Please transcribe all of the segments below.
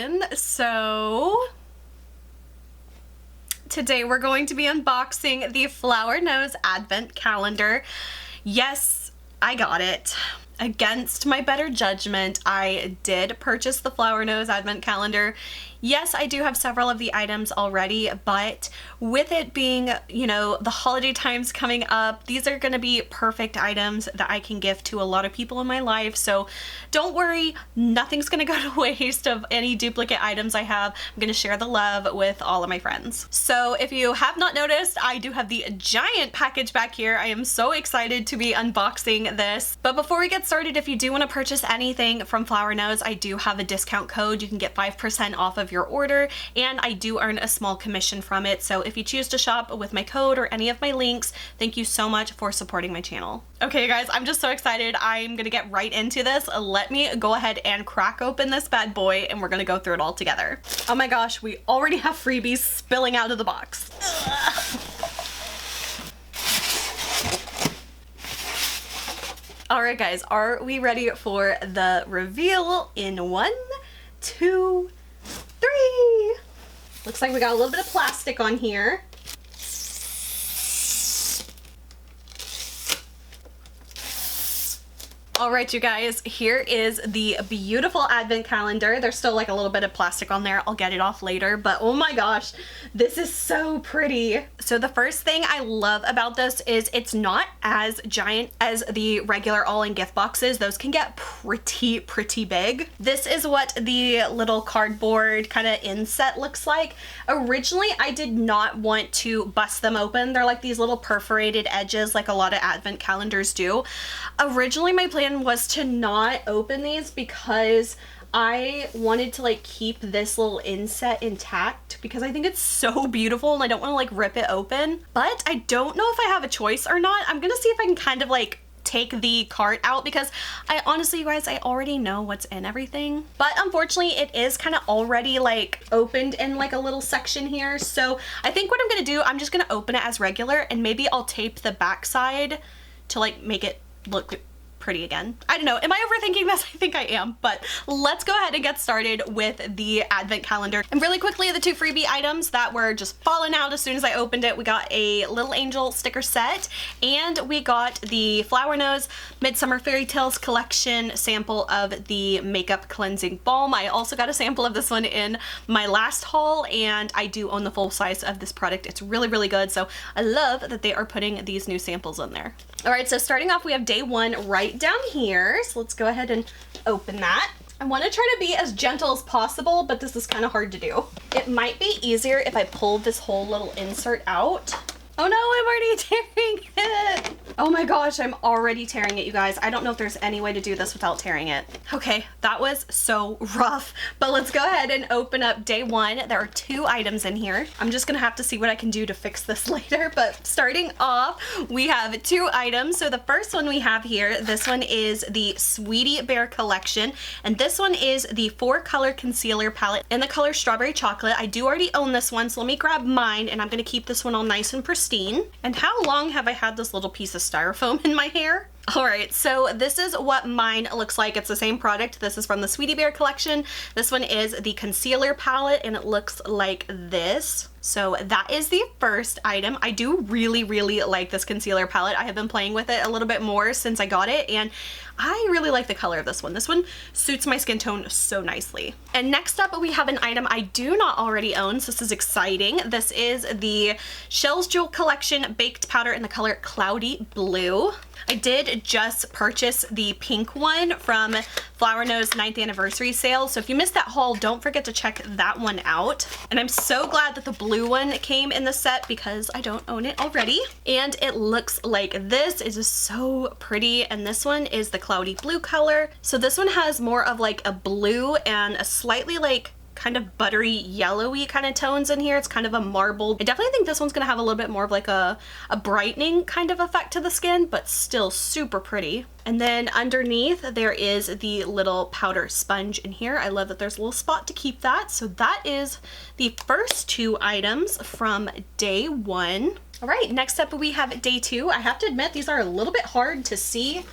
again. So today we're going to be unboxing the Flower Nose Advent Calendar. Yes, I got it. Against my better judgment, I did purchase the Flower Nose Advent Calendar. Yes, I do have several of the items already, but with it being, you know, the holiday times coming up, these are going to be perfect items that I can gift to a lot of people in my life. So don't worry, nothing's going to go to waste of any duplicate items I have. I'm going to share the love with all of my friends. So if you have not noticed, I do have the giant package back here. I am so excited to be unboxing this. But before we get started, if you do want to purchase anything from Flower Nose, I do have a discount code. You can get 5% off of your order, and I do earn a small commission from it. So if you choose to shop with my code or any of my links, thank you so much for supporting my channel. Okay guys, I'm just so excited. I'm gonna get right into this. Let me go ahead and crack open this bad boy and we're gonna go through it all together. Oh my gosh, we already have freebies spilling out of the box. All right guys, are we ready for the reveal in 1, 2, 3? Looks like we got a little bit of plastic on here. All right, you guys, here is the beautiful advent calendar. There's still like a little bit of plastic on there. I'll get it off later, but oh my gosh, this is so pretty. So the first thing I love about this is it's not as giant as the regular all-in gift boxes. Those can get pretty big. This is what the little cardboard kind of inset looks like. Originally, I did not want to bust them open. They're like these little perforated edges like a lot of advent calendars do. Originally, my plan was to not open these because I wanted to like keep this little inset intact because I think it's so beautiful and I don't want to like rip it open. But I don't know if I have a choice or not. I'm gonna see if I can kind of like take the cart out because I honestly, you guys, I already know what's in everything. But unfortunately, it is kind of already like opened in like a little section here. So I think what I'm gonna do, I'm just gonna open it as regular and maybe I'll tape the back side to like make it look pretty again. I don't know. Am I overthinking this? I think I am, but let's go ahead and get started with the advent calendar. And really quickly, the 2 freebie items that were just falling out as soon as I opened it. We got a Little Angel sticker set and we got the Flower Nose Midsummer Fairy Tales collection sample of the makeup cleansing balm. I also got a sample of this one in my last haul and I do own the full size of this product. It's really good. So I love that they are putting these new samples in there. All right, so starting off, we have day 1 right down here. So let's go ahead and open that. I want to try to be as gentle as possible, but this is kind of hard to do. It might be easier if I pull this whole little insert out. Oh no, I'm already tearing it. Oh my gosh, I'm already tearing it, you guys. I don't know if there's any way to do this without tearing it. Okay, that was so rough, but let's go ahead and open up day 1. There are 2 items in here. I'm just gonna have to see what I can do to fix this later, but starting off, we have 2 items. So the first one we have here, this one is the Sweetie Bear collection, and this one is the 4-color concealer palette in the color Strawberry Chocolate. I do already own this one, so let me grab mine, and I'm gonna keep this one all nice and pristine. And how long have I had this little piece of styrofoam in my hair? All right, so this is what mine looks like. It's the same product. This is from the Sweetie Bear collection. This one is the concealer palette and it looks like this. So that is the first item. I do really like this concealer palette. I have been playing with it a little bit more since I got it and I really like the color of this one. This one suits my skin tone so nicely. And next up we have an item I do not already own, so this is exciting. This is the Shells Jewel collection baked powder in the color Cloudy Blue. I did just purchase the pink one from Flower Nose 9th anniversary sale. So if you missed that haul, don't forget to check that one out. And I'm so glad that the blue one came in the set because I don't own it already. And it looks like this. It is so pretty. And this one is the Cloudy Blue color. So this one has more of like a blue and a slightly like kind of buttery yellowy kind of tones in here. It's kind of a marbled. I definitely think this one's gonna have a little bit more of like a brightening kind of effect to the skin, but still super pretty. And then underneath there is the little powder sponge in here. I love that there's a little spot to keep that. So that is the first 2 items from day 1. All right, next up we have day 2. I have to admit these are a little bit hard to see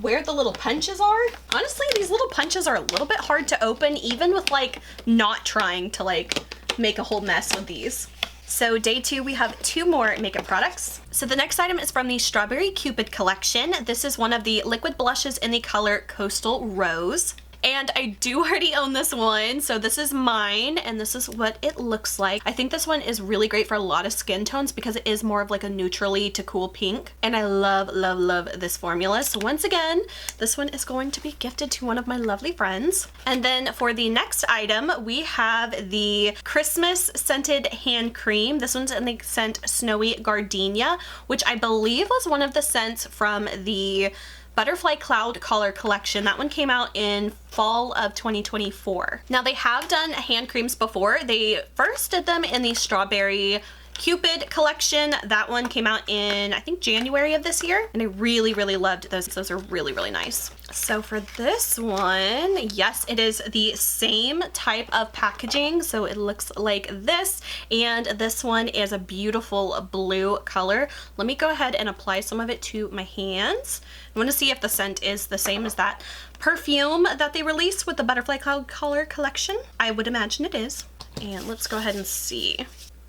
where the little punches are. Honestly, these little punches are a little bit hard to open, even with like not trying to like make a whole mess with these. So day 2, we have 2 more makeup products. So the next item is from the Strawberry Cupid collection. This is one of the liquid blushes in the color Coastal Rose. And I do already own this one, so this is mine, and this is what it looks like. I think this one is really great for a lot of skin tones because it is more of like a neutrally to cool pink, and I love, love, love this formula. So once again, this one is going to be gifted to one of my lovely friends. And then for the next item, we have the Christmas scented hand cream. This one's in the scent Snowy Gardenia, which I believe was one of the scents from the Butterfly Cloud Color collection. That one came out in fall of 2024. Now they have done hand creams before. They first did them in the Strawberry Cupid collection. That one came out in, I think, January of this year, and I really, really loved those. Those are really, really nice. So for this one, yes, it is the same type of packaging. So it looks like this, and this one is a beautiful blue color. Let me go ahead and apply some of it to my hands. I want to see if the scent is the same as that perfume that they released with the Butterfly Cloud Color collection. I would imagine it is. And let's go ahead and see.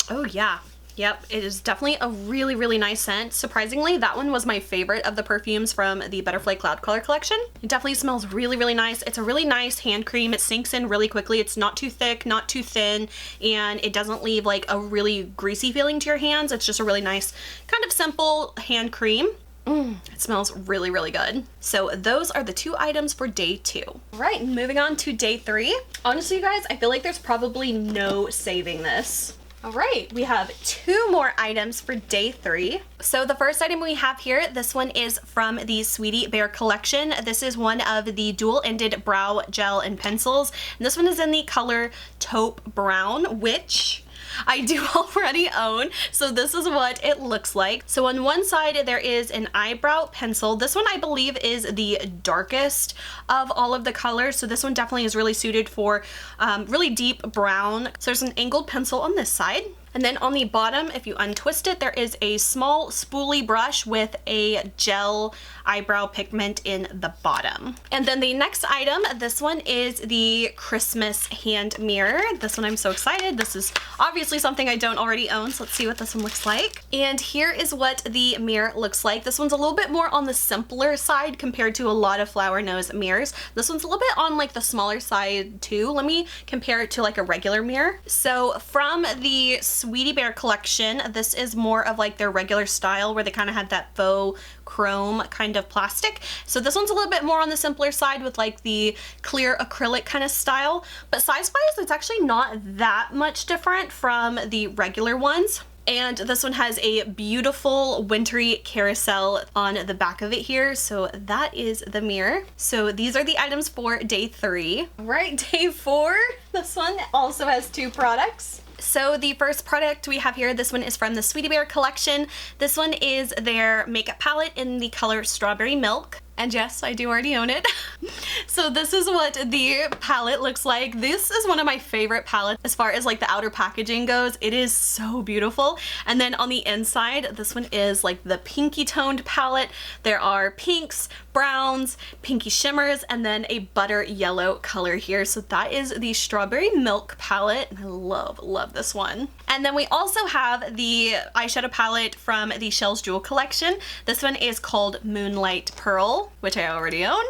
Oh yeah. Yep, it is definitely a really, really nice scent. Surprisingly, that one was my favorite of the perfumes from the Butterfly Cloud Color collection. It definitely smells really, really nice. It's a really nice hand cream. It sinks in really quickly. It's not too thick, not too thin, and it doesn't leave like a really greasy feeling to your hands. It's just a really nice, kind of simple hand cream. It smells really, really good. So those are the 2 items for day 2. All right, moving on to day 3. Honestly, you guys, I feel like there's probably no saving this. All right, we have 2 more items for day 3. So the first item we have here, this one is from the Sweetie Bear collection. This is one of the dual-ended brow gel and pencils. And this one is in the color taupe brown, which I do already own. So this is what it looks like. So on one side there is an eyebrow pencil. This one I believe is the darkest of all of the colors. So this one definitely is really suited for really deep brown. So there's an angled pencil on this side. And then on the bottom, if you untwist it, there is a small spoolie brush with a gel eyebrow pigment in the bottom. And then the next item, this one is the Christmas hand mirror. This one I'm so excited. This is obviously something I don't already own, so let's see what this one looks like. And here is what the mirror looks like. This one's a little bit more on the simpler side compared to a lot of flower nose mirrors. This one's a little bit on like the smaller side too. Let me compare it to like a regular mirror. So from the Sweetie Bear collection, this is more of like their regular style where they kind of had that faux chrome kind of plastic. So this one's a little bit more on the simpler side with like the clear acrylic kind of style, but size-wise it's actually not that much different from the regular ones. And this one has a beautiful wintry carousel on the back of it here. So that is the mirror. So these are the items for day 3. All right, day 4. This one also has 2 products. So the first product we have here, this one is from the Sweetie Bear collection. This one is their makeup palette in the color Strawberry Milk. And yes, I do already own it. So this is what the palette looks like. This is one of my favorite palettes as far as like the outer packaging goes. It is so beautiful. And then on the inside, this one is like the pinky toned palette. There are pinks, browns, pinky shimmers, and then a butter yellow color here. So that is the Strawberry Milk palette. And I love, love this one. And then we also have the eyeshadow palette from the Shells Jewel collection. This one is called Moonlight Pearl, which I already own.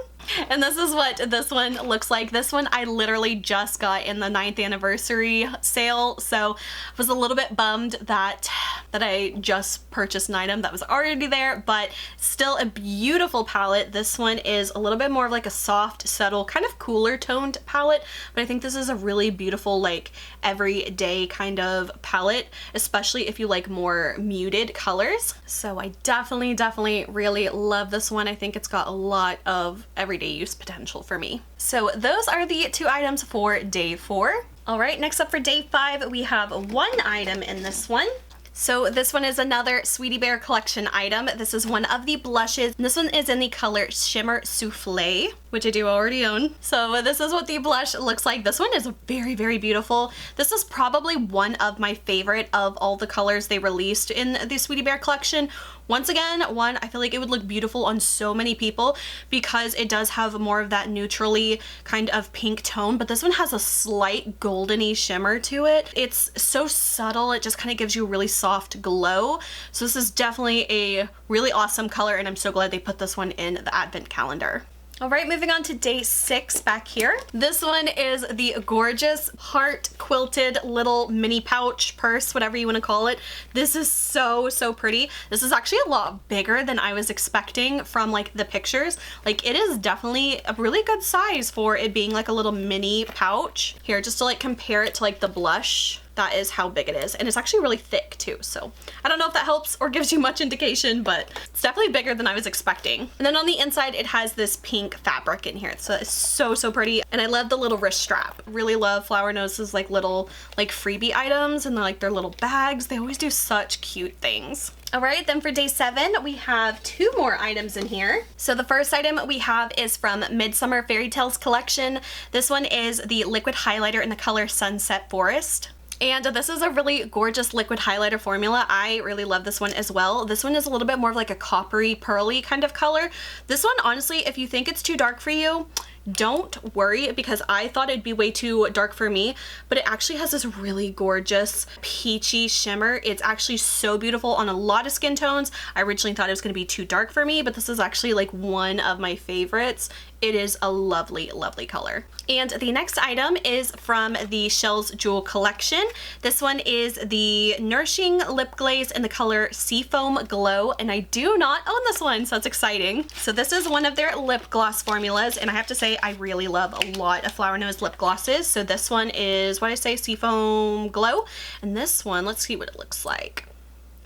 And this is what this one looks like. This one I literally just got in the 9th anniversary sale, so I was a little bit bummed that I just purchased an item that was already there, but still a beautiful palette. This one is a little bit more of like a soft, subtle, kind of cooler toned palette, but I think this is a really beautiful like everyday kind of palette, especially if you like more muted colors. So I definitely really love this one. I think it's got a lot of everyday use potential for me. So those are the 2 items for day 4. All right, next up for day 5, we have 1 item in this one. So this one is another Sweetie Bear collection item. This is one of the blushes. This one is in the color Shimmer Souffle, which I do already own. So this is what the blush looks like. This one is very, very beautiful. This is probably one of my favorite of all the colors they released in the Sweetie Bear collection. Once again, one, I feel like it would look beautiful on so many people because it does have more of that neutrally kind of pink tone, but this one has a slight goldeny shimmer to it. It's so subtle, it just kind of gives you a really soft glow. So this is definitely a really awesome color, and I'm so glad they put this one in the advent calendar. All right, moving on to day 6 back here. This one is the gorgeous heart quilted little mini pouch purse, whatever you want to call it. This is so, so pretty. This is actually a lot bigger than I was expecting from like the pictures. Like it is definitely a really good size for it being like a little mini pouch. Here, just to like compare it to like the blush. That is how big it is, and it's actually really thick too, so I don't know if that helps or gives you much indication, but it's definitely bigger than I was expecting. And then on the inside it has this pink fabric in here, so it's so, so pretty. And I love the little wrist strap. Really love Flower Nose's like little like freebie items, and like their little bags. They always do such cute things. All right, then for day 7, we have 2 more items in here. So the first item we have is from Midsummer Fairy Tales collection. This one is the liquid highlighter in the color Sunset Forest. And this is a really gorgeous liquid highlighter formula. I really love this one as well. This one is a little bit more of like a coppery, pearly kind of color. This one, honestly, if you think it's too dark for you, don't worry, because I thought it'd be way too dark for me, but it actually has this really gorgeous peachy shimmer. It's actually so beautiful on a lot of skin tones. I originally thought it was going to be too dark for me, but this is actually like one of my favorites. It is a lovely, lovely color. And the next item is from the Shells Jewel collection. This one is the Nourishing Lip Glaze in the color Seafoam Glow, and I do not own this one, so it's exciting. So this is one of their lip gloss formulas, and I have to say I really love a lot of Flower Nose lip glosses. So this one is, what did I say, Seafoam Glow, and this one, let's see what it looks like.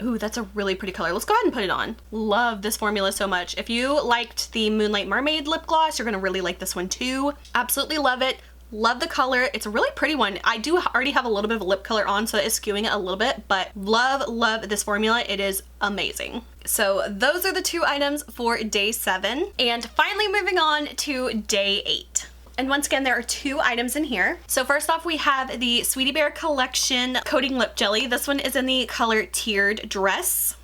Ooh, that's a really pretty color. Let's go ahead and put it on. Love this formula so much. If you liked the Moonlight Mermaid lip gloss, you're gonna really like this one too. Absolutely love it. Love the color. It's a really pretty one. I do already have a little bit of a lip color on, so it is skewing it a little bit, but love, love this formula. It is amazing. So those are the 2 items for day 7. And finally moving on to day 8. And once again, there are 2 items in here. So first off, we have the Sweetie Bear Collection Coating Lip Jelly. This one is in the color Tiered Dress,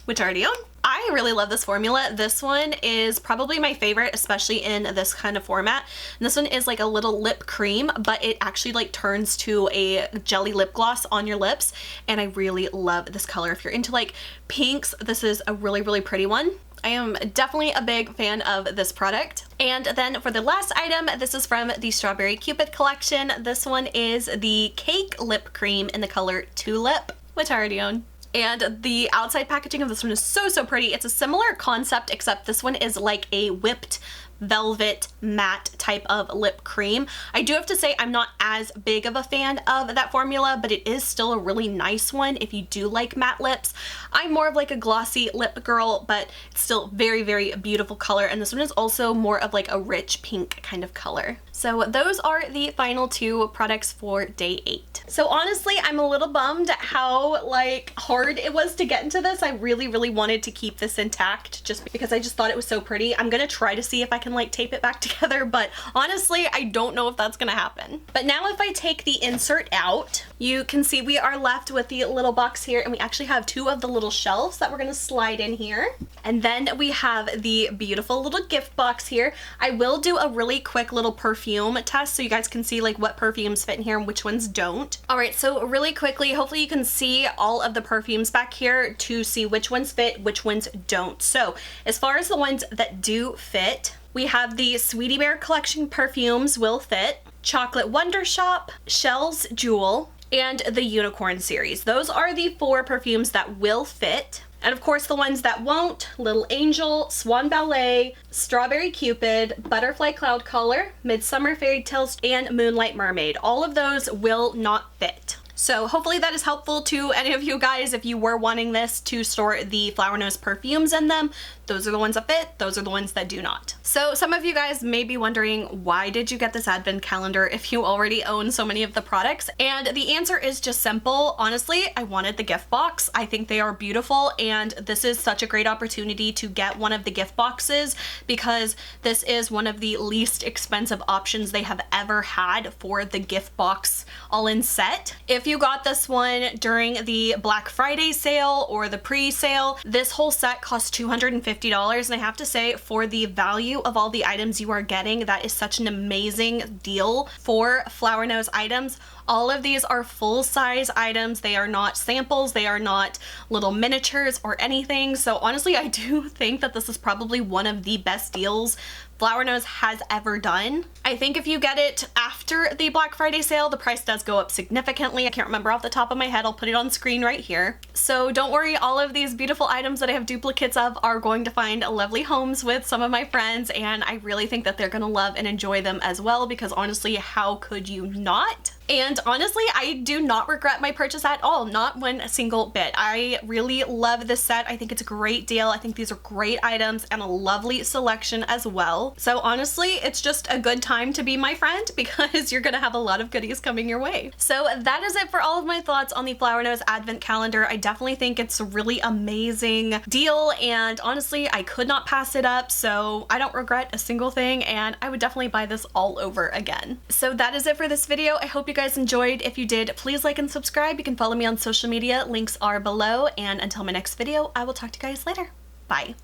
which I already own. I really love this formula. This one is probably my favorite, especially in this kind of format. And this one is like a little lip cream, but it actually like turns to a jelly lip gloss on your lips. And I really love this color. If you're into like pinks, this is a really, really pretty one. I am definitely a big fan of this product. And then for the last item, this is from the Strawberry Cupid collection. This one is the Cake Lip Cream in the color Tulip, which I already own. And the outside packaging of this one is so, so pretty. It's a similar concept, except this one is like a whipped velvet matte type of lip cream. I do have to say I'm not as big of a fan of that formula, but it is still a really nice one if you do like matte lips. I'm more of like a glossy lip girl, but it's still very, very beautiful color. And this one is also more of like a rich pink kind of color. So those are the final 2 products for day 8. So honestly, I'm a little bummed at how like hard it was to get into this. I really, really wanted to keep this intact just because I just thought it was so pretty. I'm gonna try to see if I can like tape it back together, but honestly, I don't know if that's gonna happen. But now if I take the insert out, you can see we are left with the little box here, and we actually have 2 of the little shelves that we're gonna slide in here. And then we have the beautiful little gift box here. I will do a really quick little perfume test so you guys can see like what perfumes fit in here and which ones don't. All right, so really quickly, hopefully you can see all of the perfumes back here to see which ones fit, which ones don't. So as far as the ones that do fit, we have the Sweetie Bear Collection perfumes will fit, Chocolate Wonder Shop, Shells Jewel, and the Unicorn series. Those are the 4 perfumes that will fit. And of course the ones that won't, Little Angel, Swan Ballet, Strawberry Cupid, Butterfly Cloud Color, Midsummer Fairy Tales, and Moonlight Mermaid. All of those will not fit. So hopefully that is helpful to any of you guys if you were wanting this to store the Flower Nose perfumes in them. Those are the ones that fit, those are the ones that do not. So some of you guys may be wondering, why did you get this advent calendar if you already own so many of the products? And the answer is just simple. Honestly, I wanted the gift box. I think they are beautiful, and this is such a great opportunity to get one of the gift boxes because this is one of the least expensive options they have ever had for the gift box all-in set. If you you got this one during the Black Friday sale or the pre-sale, this whole set costs $250, and I have to say, for the value of all the items you are getting, that is such an amazing deal for Flower Nose items. All of these are full-size items. They are not samples. They are not little miniatures or anything. So honestly, I do think that this is probably one of the best deals Flower Nose has ever done. I think if you get it after the Black Friday sale, the price does go up significantly. I can't remember off the top of my head. I'll put it on screen right here. So don't worry, all of these beautiful items that I have duplicates of are going to find lovely homes with some of my friends, and I really think that they're gonna love and enjoy them as well, because honestly, how could you not? And honestly, I do not regret my purchase at all, not one single bit. I really love this set. I think it's a great deal. I think these are great items and a lovely selection as well. So honestly, it's just a good time to be my friend, because you're gonna have a lot of goodies coming your way. So that is it for all of my thoughts on the Flower Nose Advent Calendar. I definitely think it's a really amazing deal, and honestly, I could not pass it up, so I don't regret a single thing, and I would definitely buy this all over again. So that is it for this video. I hope you guys enjoyed. If you did, please like and subscribe. You can follow me on social media. Links are below, and until my next video, I will talk to you guys later. Bye.